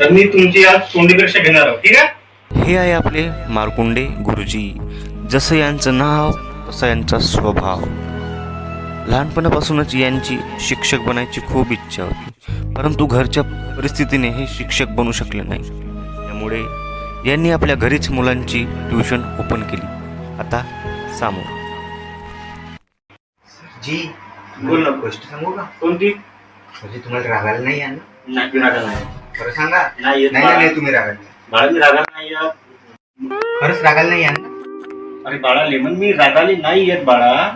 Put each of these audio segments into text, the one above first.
तर मी तुमची आज तोंडी परीक्षा घेणार आहोत, ठीक आहे? हे आहे आपले मारकुंडे गुरुजी. जसं यांचं नाव तसा यांचा स्वभाव. लहानपणापासूनच यांची शिक्षक बनायची खूप इच्छा होती, परंतु घरच्या परिस्थितीने हे शिक्षक बनू शकले नाही. त्यामुळे यांनी आपल्या घरीच मुलांची ट्युशन ओपन केली. आता सामोर जी बोल ना. गोष्ट सांगू का? कोणती? म्हणजे तुम्हाला रागायला नाही आहे ना? नाही रागा नाही. खरं सांगा. नाही येत नाही बाळा. नाही तुम्ही रागायला बाळा मी रागा नाही येत. खरंच रागायला नाही आहे ना? अरे बाळा लेमन, मी रागाली नाही येत बाळा.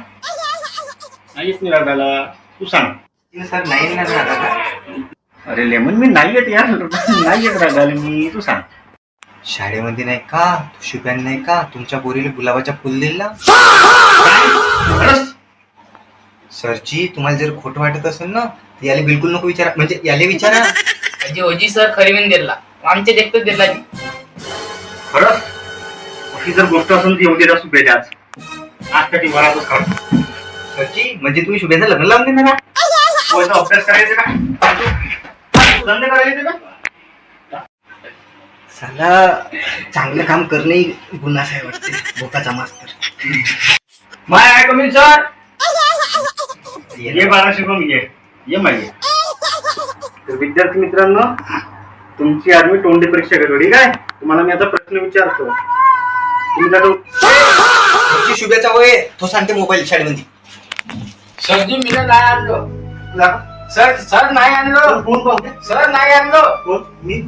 नाही येत मी रागाला. तू सांग. सर नाही ना रागा का? अरे लेमन, मी नाही येत यार. नाही येत रागाले मी. तू सांग. शाळेमध्ये नाही का शुभ्यान नाही का तुमच्या पोरीला गुलाबाचा फुल दिला? खरंच? सरजी तुम्हाला जर खोटं वाटत असेल ना तर याला बिलकुल नको विचारा, म्हणजे याले विचारा. म्हणजे होजी सर खरी पण दिला आमच्या देखतच दिला. खरंच? अशी जर गोष्ट असेल ती होती असू पाहिजे आज. आज साठी वरातच काढतो. सरजी म्हणजे तुम्ही शुभ्याचं लग्न लावून देणार ना? पोहायचा अभ्यास करायचा का? धंदे करायचे का? साला चांगलं काम करणे गुन्हा आहे वाटते. बोकाचा मास्तर. माय आहे कमी सर. ये बारा शिकून ये मागे. तर विद्यार्थी मित्रांनो, तुमची आज मी तोंडी परीक्षा घेतो, ठीक आहे? तुम्हाला मी आता प्रश्न विचारतो. तुम्ही सरजी शुभ्याचा वय तो सांगते मोबाईल शाळेमध्ये. सरजी मी नाही आणलो. सर नाही आणलो. फोन पाहू. सर नाही आणलो. मी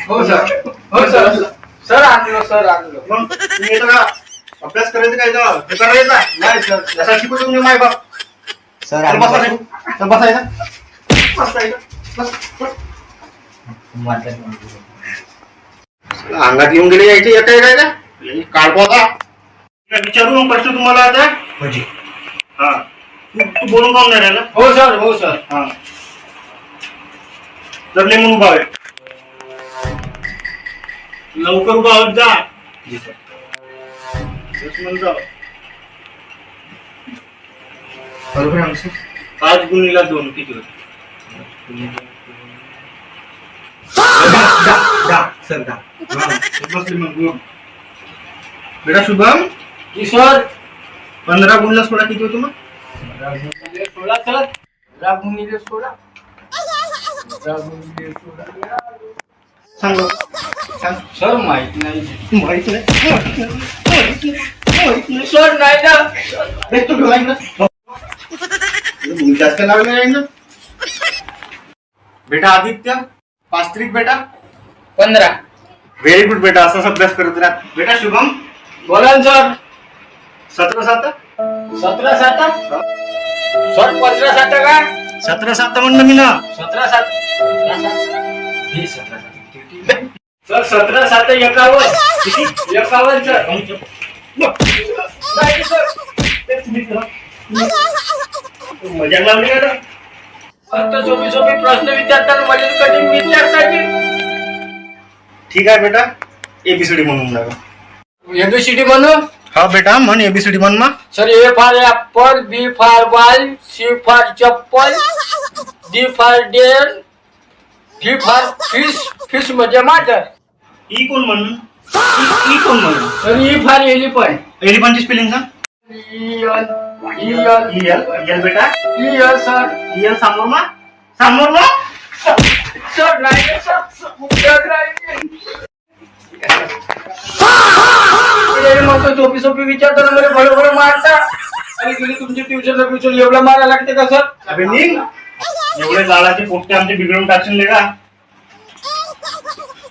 हो सर. सर आणलो. मग तुम्ही येतो का? अभ्यास करायचं काय तर हे करायचा नाही सर. जसा शिकवतो तुम्ही माय बाप. सर तर बसायचं. तर बसायचं. अंगात येऊन गेले यायचे येता काय का काढतो आता. विचारू मग प्रश्न तुम्हाला आता. म्हणजे हा तू बोलून काऊन नाही राहिला? हो सर. हा तर लेमन उभा आहे. लवकर उभा होत जा. जी सर. म्हणतो बरोबर आहे सर. 5x2 किती होते? सर दा. बसले मग. बेटा शुभम, जी सर. 15x16 किती होतो मग? 16 सर. 16. सांग सर माहित नाही. माहित नाही. सर नाही ना. देख तू लाईन जास्त लागले नाही ना. बेटा आदित्य, 5 तारीख बेटा. 15. व्हेरी गुड बेटा, असाच अभ्यास करत राहा. बेटा शुभम, बोला ना सर. 17-7. 17-7. सर 15-7 का? 17-7 म्हणलं मी ना. 17-7. सर 17-7 51. किती? 51 सर. नाही सर. मजा लागली का? आता सोपी प्रश्न विचारताना मला कठीण विचारता. ठीक आहे बेटा, एबीसीडी म्हणून लागा. एबीसीडी म्हणू. हा बेटा म्हण एबीसीडी म्हण मग. Sir A for apple, B for ball, C for chappal, D for dare, D for fish म्हणजे माटर. ई कोण म्हणून? ई कोण म्हणून? Sir E for elephant. एलिफंटची स्पेलिंग सांग. एल बेटा. सर. एल समोर ना. सर नाही सर. सोपी विचारताना मला बरोबर मारता आणि तुम्ही तुमच्या ट्युशन एवढं मारा लागते का सर? अबे निघ. एवढे गाळाचे पोट्टे आमचे बिघडून टाकशील का?